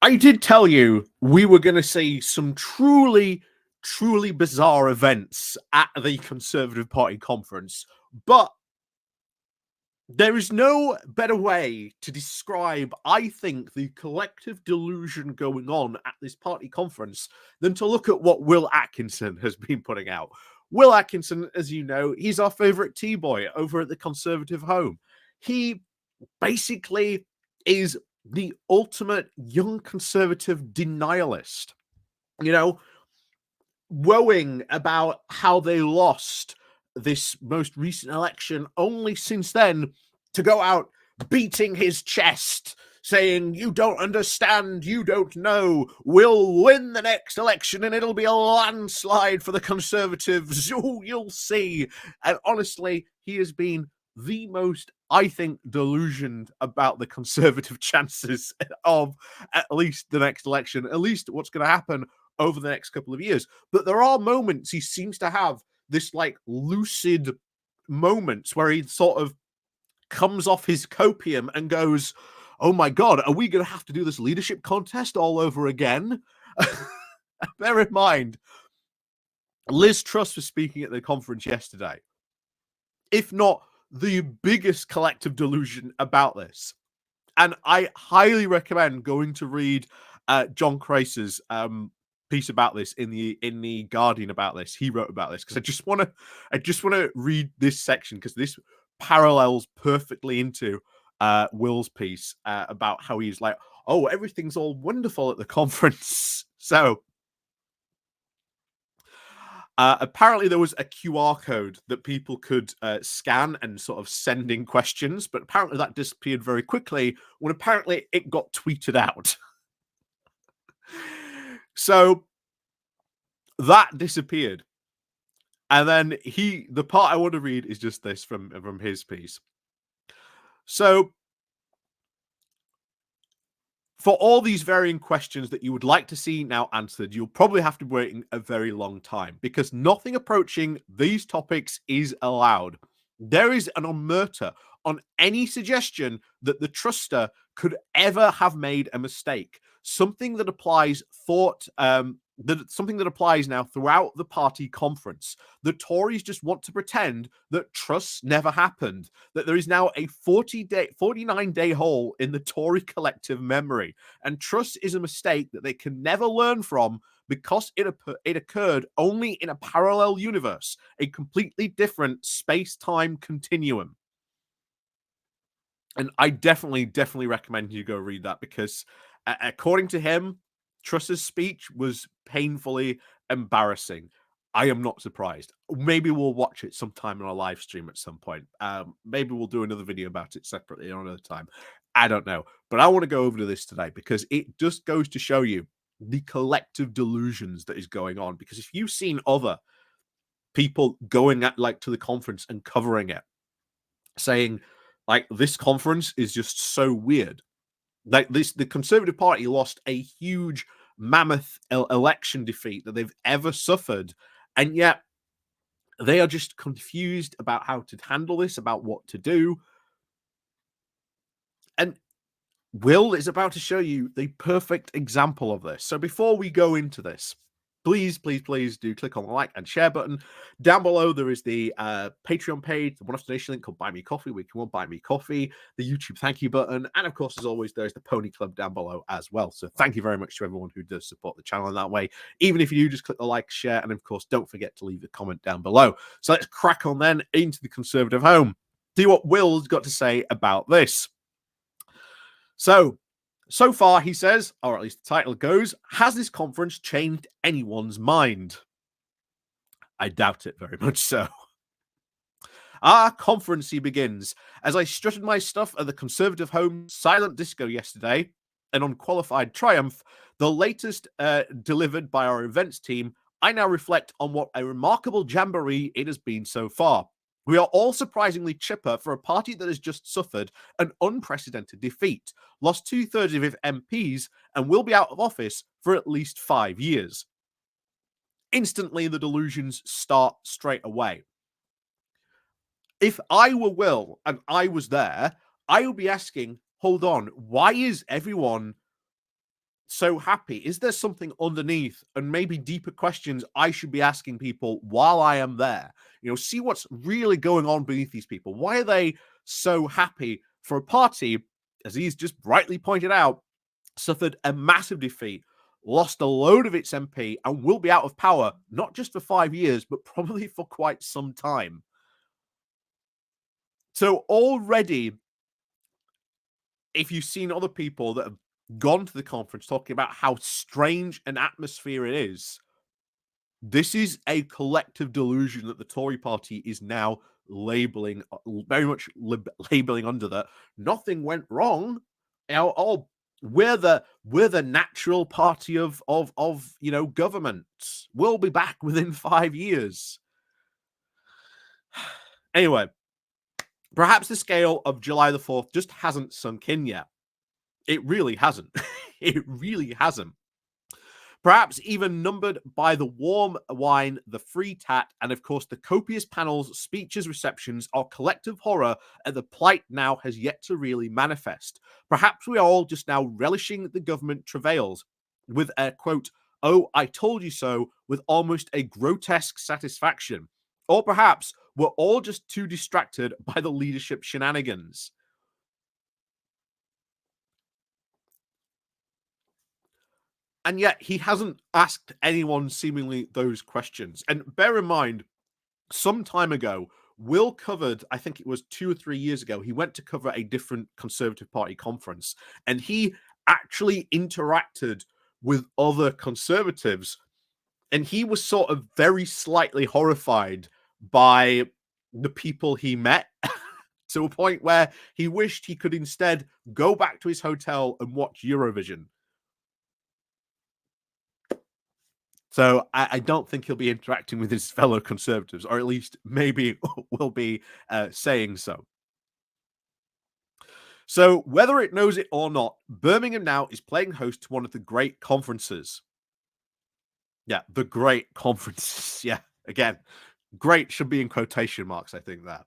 I did tell you we were going to see some truly, truly bizarre events at the Conservative Party conference, but there is no better way to describe, I think, the collective delusion going on at this party conference than to look at what Will Atkinson has been putting out. Will Atkinson, as you know, he's our favourite T-boy over at the Conservative Home. He basically is the ultimate young conservative denialist, you know, woeing about how they lost this most recent election, only since then to go out beating his chest, saying, "You don't understand, you don't know, we'll win the next election and it'll be a landslide for the Conservatives. Oh, you'll see." And honestly, he has been the most, I think, delusioned about the Conservative chances of at least the next election, at least what's going to happen over the next couple of years. But there are moments he seems to have this like lucid moments where he sort of comes off his copium and goes, "Oh my God, are we going to have to do this leadership contest all over again?" Bear in mind, Liz Truss was speaking at the conference yesterday. If not the biggest collective delusion about this. And I highly recommend going to read John Crace's piece about this in the Guardian about this. He wrote about this because I just want to read this section because this parallels perfectly into Will's piece about how he's like, "Oh, everything's all wonderful at the conference." So apparently there was a QR code that people could scan and sort of send in questions, but apparently that disappeared very quickly when apparently it got tweeted out. So that disappeared. And then the part I want to read is just this from his piece. So for all these varying questions that you would like to see now answered, you'll probably have to be waiting a very long time because nothing approaching these topics is allowed. There is an omerta on any suggestion that the truster could ever have made a mistake. Something that applies something that applies now throughout the party conference. The Tories just want to pretend that Truss never happened, that there is now a 49-day hole in the Tory collective memory, and Truss is a mistake that they can never learn from because it occurred only in a parallel universe, a completely different space-time continuum. And I definitely recommend you go read that because according to him, Truss's speech was painfully embarrassing. I am not surprised. Maybe we'll watch it sometime on a live stream at some point. Maybe we'll do another video about it separately on another time. I don't know. But I want to go over to this today because it just goes to show you the collective delusions that is going on. Because if you've seen other people going to the conference and covering it, saying like this conference is just so weird. Like the Conservative Party lost a huge mammoth election defeat that they've ever suffered, and yet they are just confused about how to handle this, about what to do. And Will is about to show you the perfect example of this. So before we go into this, please do click on the like and share button. Down below, there is the Patreon page, the one-off donation link called Buy Me Coffee, where you can buy me coffee, the YouTube thank you button, and of course, as always, there's the Pony Club down below as well. So thank you very much to everyone who does support the channel in that way. Even if you do, just click the like, share, and of course, don't forget to leave a comment down below. So let's crack on then into the Conservative Home. See what Will's got to say about this. So far, he says, or at least the title goes, has this conference changed anyone's mind? I doubt it very much so. Our conference, he begins. As I strutted my stuff at the Conservative Home silent disco yesterday, an unqualified triumph, the latest delivered by our events team, I now reflect on what a remarkable jamboree it has been so far. We are all surprisingly chipper for a party that has just suffered an unprecedented defeat, lost 2/3 of its MPs, and will be out of office for at least 5 years. Instantly, the delusions start straight away. If I were Will and I was there, I would be asking, hold on, why is everyone so happy? Is there something underneath and maybe deeper questions I should be asking people while I am there? See what's really going on beneath these people. Why are they so happy for a party, as he's just rightly pointed out, suffered a massive defeat, lost a load of its MP, and will be out of power, not just for 5 years, but probably for quite some time. So already, if you've seen other people that have gone to the conference talking about how strange an atmosphere it is, this is a collective delusion that the Tory party is now labeling, very much labeling under that. Nothing went wrong. Oh, we're the natural party of government. We'll be back within 5 years. Anyway, perhaps the scale of July the 4th just hasn't sunk in yet. It really hasn't. It really hasn't. Perhaps even numbered by the warm wine, the free tat, and of course the copious panels, speeches, receptions, our collective horror at the plight now has yet to really manifest. Perhaps we are all just now relishing the government travails with a quote, "Oh, I told you so," with almost a grotesque satisfaction. Or perhaps we're all just too distracted by the leadership shenanigans. And yet he hasn't asked anyone seemingly those questions. And bear in mind, some time ago, Will covered, I think it was 2 or 3 years ago, he went to cover a different Conservative Party conference, and he actually interacted with other Conservatives, and he was sort of very slightly horrified by the people he met. To a point where he wished he could instead go back to his hotel and watch Eurovision. So I don't think he'll be interacting with his fellow Conservatives, or at least maybe will be saying so. So whether it knows it or not, Birmingham now is playing host to one of the great conferences. Yeah, the great conferences. Yeah, again, great should be in quotation marks, I think that.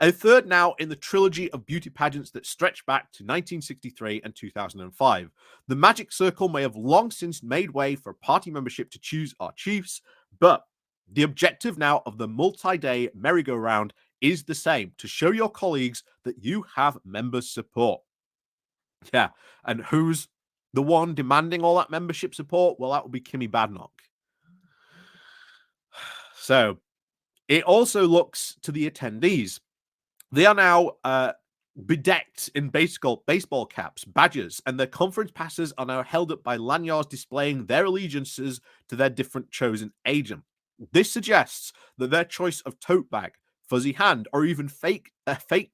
A third now in the trilogy of beauty pageants that stretch back to 1963 and 2005. The Magic Circle may have long since made way for party membership to choose our chiefs, but the objective now of the multi-day merry-go-round is the same: to show your colleagues that you have members' support. Yeah, and who's the one demanding all that membership support? Well, that will be Kimmy Badenoch. So it also looks to the attendees. They are now bedecked in baseball caps, badges, and their conference passes are now held up by lanyards displaying their allegiances to their different chosen agent. This suggests that their choice of tote bag, fuzzy hand, or even fake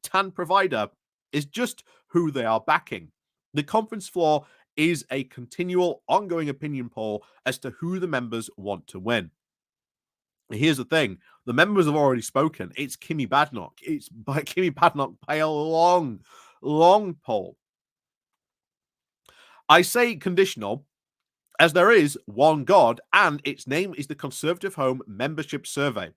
tan provider is just who they are backing. The conference floor is a continual, ongoing opinion poll as to who the members want to win. Here's the thing: the members have already spoken. It's Kimmy Badenoch. It's by Kimmy Badenoch by a long, long poll. I say conditional, as there is one God, and its name is the Conservative Home Membership Survey.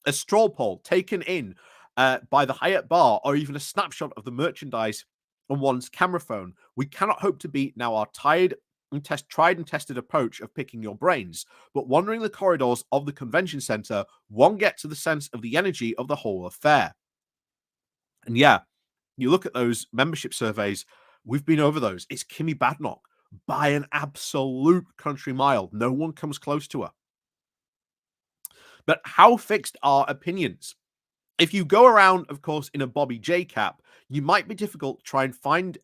A straw poll taken in by the Hyatt Bar, or even a snapshot of the merchandise on one's camera phone. We cannot hope to beat now our tried and tested approach of picking your brains, but wandering the corridors of the convention center, one gets to the sense of the energy of the whole affair. And yeah, you look at those membership surveys, we've been over those. It's Kimmy Badenoch by an absolute country mile. No one comes close to her. But how fixed are opinions? If you go around, of course, in a Bobby J cap, you might be difficult to try and find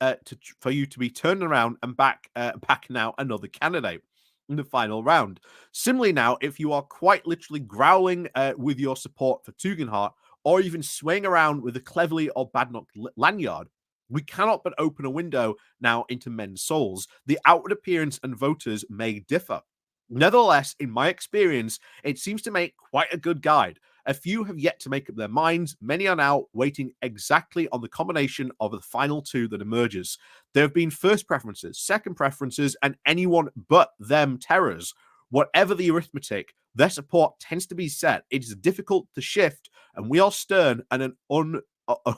for you to be turned around and backing out another candidate in the final round. Similarly, now, if you are quite literally growling with your support for Tugendhat, or even swaying around with a Cleverly or Badenoch lanyard, we cannot but open a window now into men's souls. The outward appearance and voters may differ. Nevertheless, in my experience, it seems to make quite a good guide. A few have yet to make up their minds. Many are now waiting exactly on the combination of the final two that emerges. There have been first preferences, second preferences, and anyone but them terrors. Whatever the arithmetic, their support tends to be set. It is difficult to shift, and we are stern and an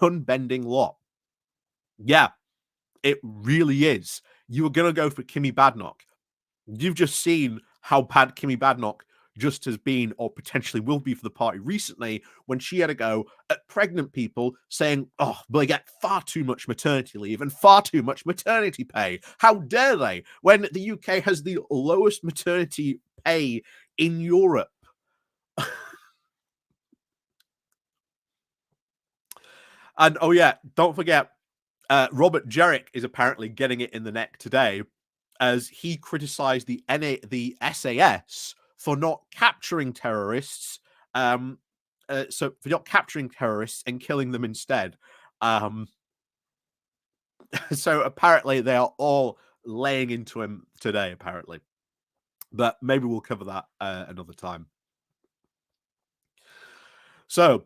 unbending lot. Yeah, it really is. you were going to go for Kimmy Badnock. You've just seen how bad Kimmy Badnock just has been or potentially will be for the party recently when she had a go at pregnant people saying, oh, they get far too much maternity leave and far too much maternity pay. How dare they? When the UK has the lowest maternity pay in Europe. And oh yeah, don't forget, Robert Jerrick is apparently getting it in the neck today as he criticized the SAS for not capturing terrorists. So for not capturing terrorists and killing them instead. So apparently they are all laying into him today, apparently. But maybe we'll cover that another time. So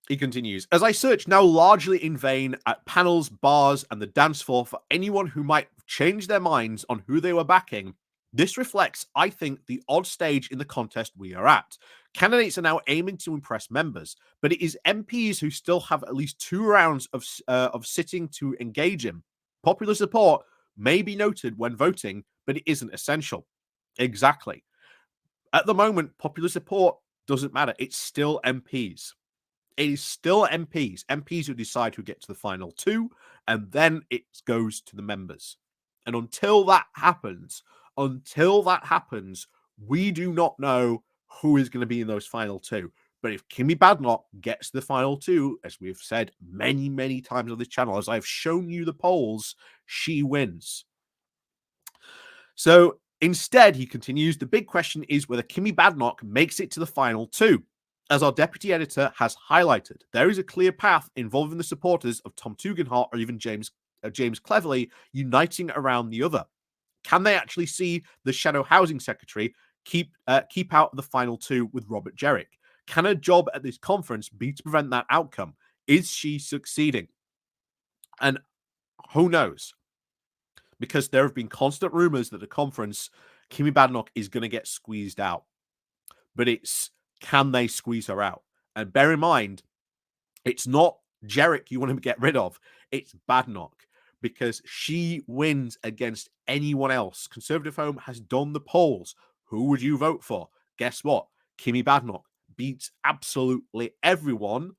he continues, as I search now largely in vain at panels, bars, and the dance floor for anyone who might change their minds on who they were backing, this reflects, I think, the odd stage in the contest we are at. Candidates are now aiming to impress members, but it is MPs who still have at least 2 rounds of sitting to engage in. Popular support may be noted when voting, but it isn't essential. Exactly. At the moment, popular support doesn't matter. It's still MPs. It is still MPs. MPs who decide who get to the final 2, and then it goes to the members. And until that happens, we do not know who is going to be in those final 2. But if Kimmy Badnock gets the final 2, as we've said many, many times on this channel, as I've shown you the polls, she wins. So instead, he continues, the big question is whether Kimmy Badnock makes it to the final 2. As our deputy editor has highlighted, there is a clear path involving the supporters of Tom Tugendhat or even James Cleverly uniting around the other. Can they actually see the shadow housing secretary keep out the final 2 with Robert Jerrick? Can her job at this conference be to prevent that outcome? Is she succeeding? And who knows? Because there have been constant rumors that the conference, Kimmy Badnock is going to get squeezed out. But it's, can they squeeze her out? And bear in mind, it's not Jerrick you want to get rid of. It's Badnock, because she wins against anyone else. Conservative Home has done the polls. Who would you vote for? Guess what? Kimmy Badnock beats absolutely everyone.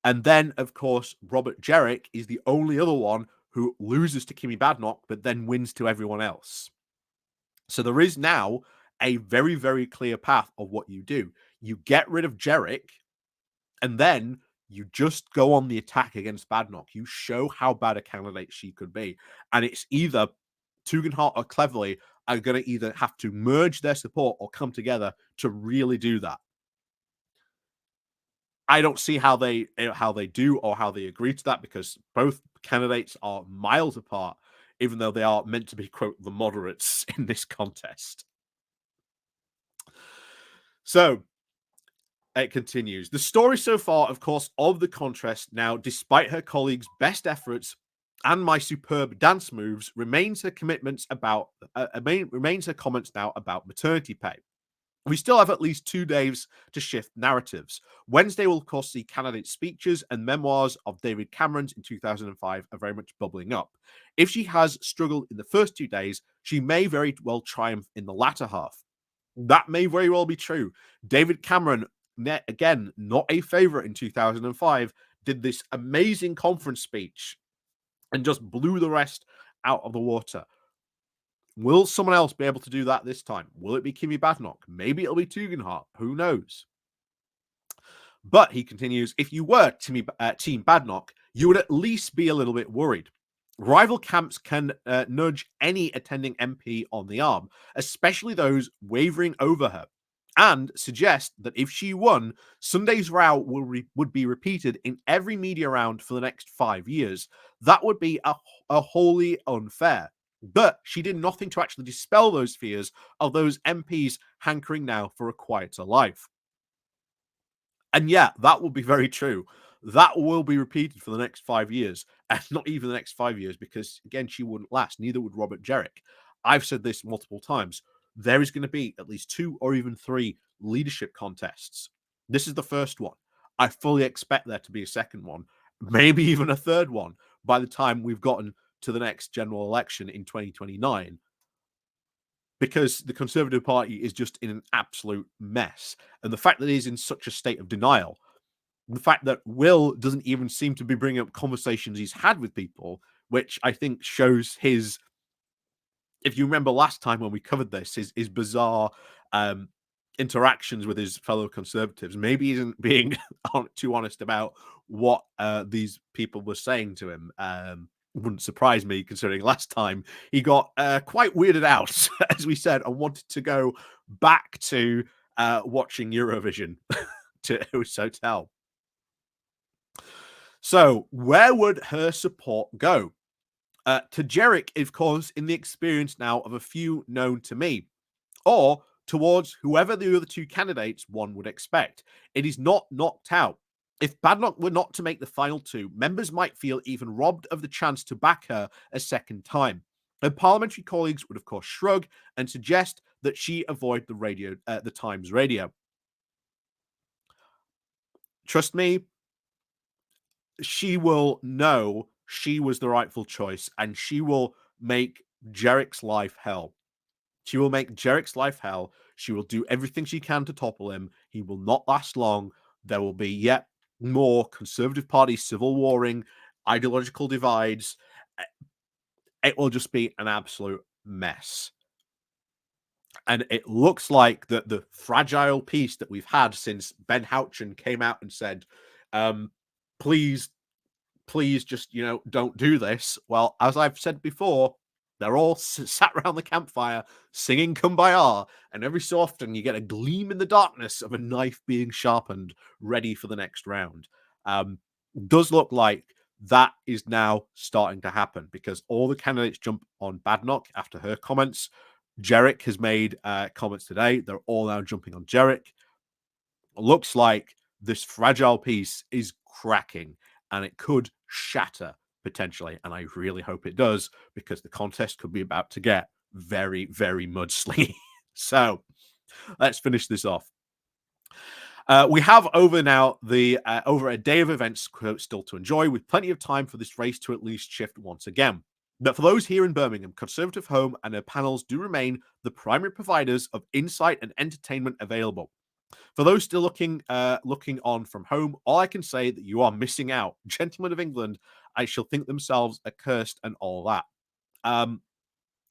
And then, of course, Robert Jerrick is the only other one who loses to Kimmy Badnock, but then wins to everyone else. So there is now a very, very clear path of what you do. You get rid of Jerrick, and then you just go on the attack against Badnock. You show how bad a candidate she could be. And it's either Tugendhat or Cleverly are going to either have to merge their support or come together to really do that. I don't see how they do or how they agree to that, because both candidates are miles apart, even though they are meant to be, quote, the moderates in this contest. So it continues. The story so far, of course, of the contest now, despite her colleagues' best efforts and my superb dance moves, remains her comments now about maternity pay. We still have at least 2 days to shift narratives. Wednesday will, of course, see candidate speeches and memoirs of David Cameron's in 2005 are very much bubbling up. If she has struggled in the first 2 days, she may very well triumph in the latter half. That may very well be true. David Cameron, again, not a favorite in 2005, did this amazing conference speech and just blew the rest out of the water. Will someone else be able to do that this time? Will it be Kimmy Badnock? Maybe it'll be Tugendhat. Who knows? But he continues, if you were Team Badnock, you would at least be a little bit worried. Rival camps can nudge any attending MP on the arm, especially those wavering over her, and suggest that if she won, Sunday's row would be repeated in every media round for the next 5 years. That would be a wholly unfair. But she did nothing to actually dispel those fears of those MPs hankering now for a quieter life. And yeah, that will be very true. That will be repeated for the next 5 years, and not even the next 5 years, because again, she wouldn't last. Neither would Robert Jerrick. I've said this multiple times. There is going to be at least 2 or even 3 leadership contests. This is the first one. I fully expect there to be a second one, maybe even a third one by the time we've gotten to the next general election in 2029 because the Conservative Party is just in an absolute mess. And the fact that he's in such a state of denial, the fact that Will doesn't even seem to be bringing up conversations he's had with people, which I think shows his, if you remember last time when we covered this, his bizarre interactions with his fellow Conservatives. Maybe he isn't being too honest about what these people were saying to him. Wouldn't surprise me considering last time he got quite weirded out, as we said, and wanted to go back to watching Eurovision to his hotel. So where would her support go? To Jerrick, of course, in the experience now of a few known to me, or towards whoever the other two candidates one would expect. It is not knocked out. If Badenoch were not to make the final two, members might feel even robbed of the chance to back her a second time. Her parliamentary colleagues would, of course, shrug and suggest that she avoid the Times radio. Trust me, she will know she was the rightful choice, and she will make Jerrick's life hell. She will make Jerrick's life hell. She will do everything she can to topple him. He will not last long. There will be yet more Conservative Party civil warring, ideological divides. It will just be an absolute mess. And it looks like the fragile peace that we've had since Ben Houchen came out and said, please just, don't do this. Well, as I've said before, they're all sat around the campfire singing Kumbaya, and every so often you get a gleam in the darkness of a knife being sharpened, ready for the next round. Does look like that is now starting to happen because all the candidates jump on Badenoch after her comments. Jerrick has made comments today. They're all now jumping on Jerrick. Looks like this fragile piece is cracking, and it could shatter potentially. And I really hope it does, because the contest could be about to get very, very mudslinging. So let's finish this off. We have over a day of events still to enjoy, with plenty of time for this race to at least shift once again. But for those here in Birmingham, Conservative Home and her panels do remain the primary providers of insight and entertainment available. For those still looking on from home, all I can say that you are missing out. Gentlemen of England, I shall think themselves accursed and all that.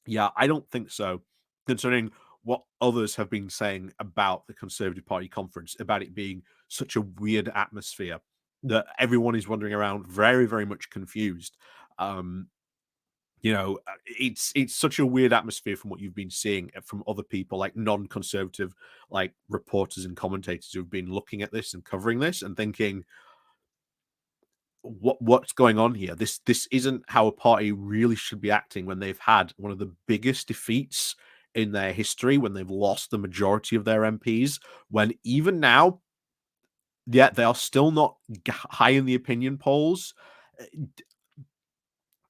Yeah, I don't think so, considering what others have been saying about the Conservative Party conference, about it being such a weird atmosphere that everyone is wandering around very, very much confused. It's such a weird atmosphere from what you've been seeing from other people, like non-conservative, like reporters and commentators who've been looking at this and covering this and thinking, what's going on here? This isn't how a party really should be acting when they've had one of the biggest defeats in their history, when they've lost the majority of their MPs, when even now, yeah, they are still not high in the opinion polls.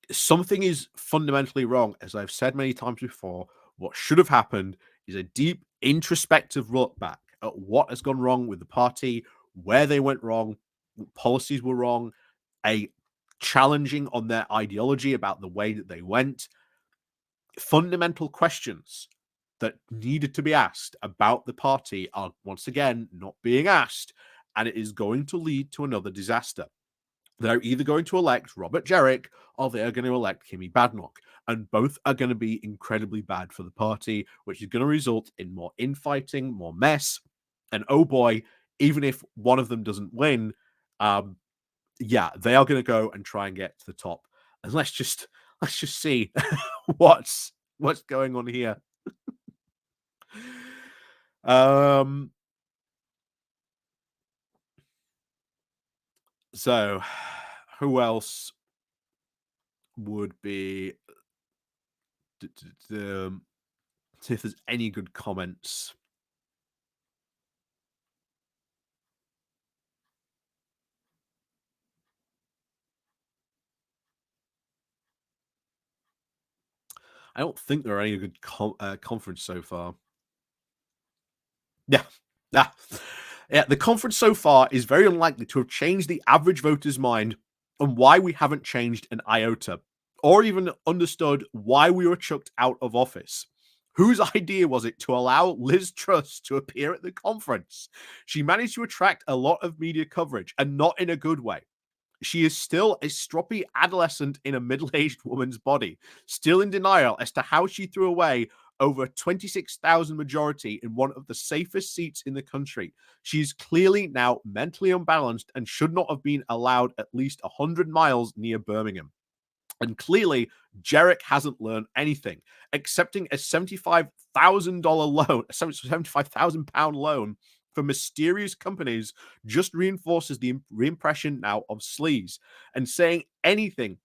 Something is fundamentally wrong. As I've said many times before, what should have happened is a deep introspective look back at what has gone wrong with the party, where they went wrong, what policies were wrong, a challenging on their ideology about the way that they went. Fundamental questions that needed to be asked about the party are once again not being asked, and it is going to lead to another disaster. They're either going to elect Robert Jerrick or they are going to elect Kimmy Badenoch. And both are going to be incredibly bad for the party, which is going to result in more infighting, more mess. And oh boy, even if one of them doesn't win, yeah, they are going to go and try and get to the top. And let's just see what's going on here. So who else would be see if there's any good comments. I don't think there are any good conference so far. Yeah. Yeah, the conference so far is very unlikely to have changed the average voter's mind on why we haven't changed an iota. or even understood why we were chucked out of office. Whose idea was it to allow Liz Truss to appear at the conference? She managed to attract a lot of media coverage, and not in a good way. She is still a stroppy adolescent in a middle aged woman's body, still in denial as to how she threw away over a 26,000 majority in one of the safest seats in the country. She is clearly now mentally unbalanced and should not have been allowed at least 100 miles near Birmingham. And clearly, Jarek hasn't learned anything. Accepting a $75,000 loan, a £75,000 loan for mysterious companies just reinforces the impression now of sleaze. And saying anything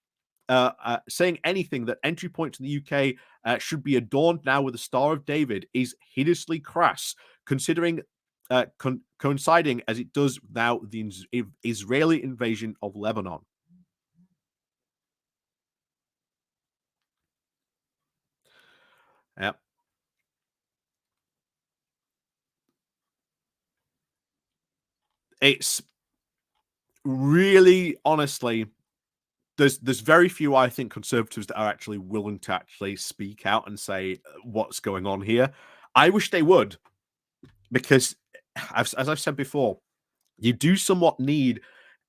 that entry point to the UK should be adorned now with the Star of David is hideously crass, considering coinciding as it does now the Israeli invasion of Lebanon. Yeah, it's really honestly there's very few I think conservatives that are actually willing to actually speak out and say what's going on here. I wish they would because as I've said before, you do somewhat need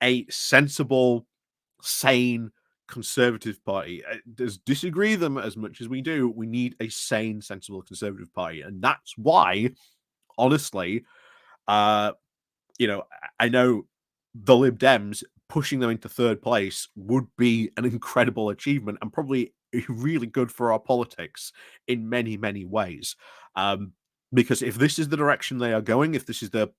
a sensible, sane conservative party. Does disagree them as much as we do. We need a sane, sensible conservative party, and that's why, honestly, uh, I know the Lib Dems pushing them into third place would be an incredible achievement and probably really good for our politics in many, many ways. Um, because if this is the direction they are going, if this is the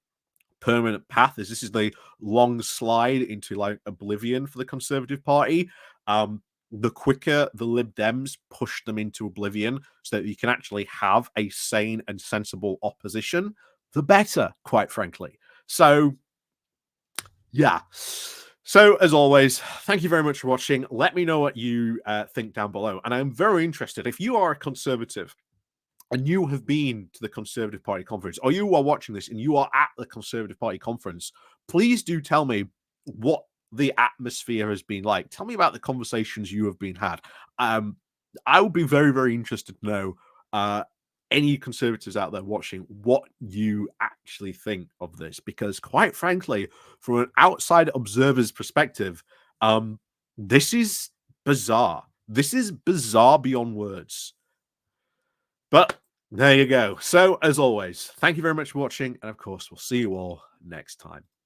permanent path, as this is the long slide into like oblivion for the Conservative Party, the quicker the Lib Dems push them into oblivion so that you can actually have a sane and sensible opposition, the better, quite frankly. So yeah. So, as always, thank you very much for watching. Let me know what you think down below. And I'm very interested. If you are a conservative and you have been to the Conservative Party conference, or you are watching this and you are at the Conservative Party conference, please do tell me what the atmosphere has been like. Tell me about the conversations you have been had. Um, I would be very, very interested to know uh, any conservatives out there watching what you actually think of this, because quite frankly, from an outside observer's perspective, this is bizarre. This is bizarre beyond words. But there you go. So, as always, thank you very much for watching. And of course, we'll see you all next time.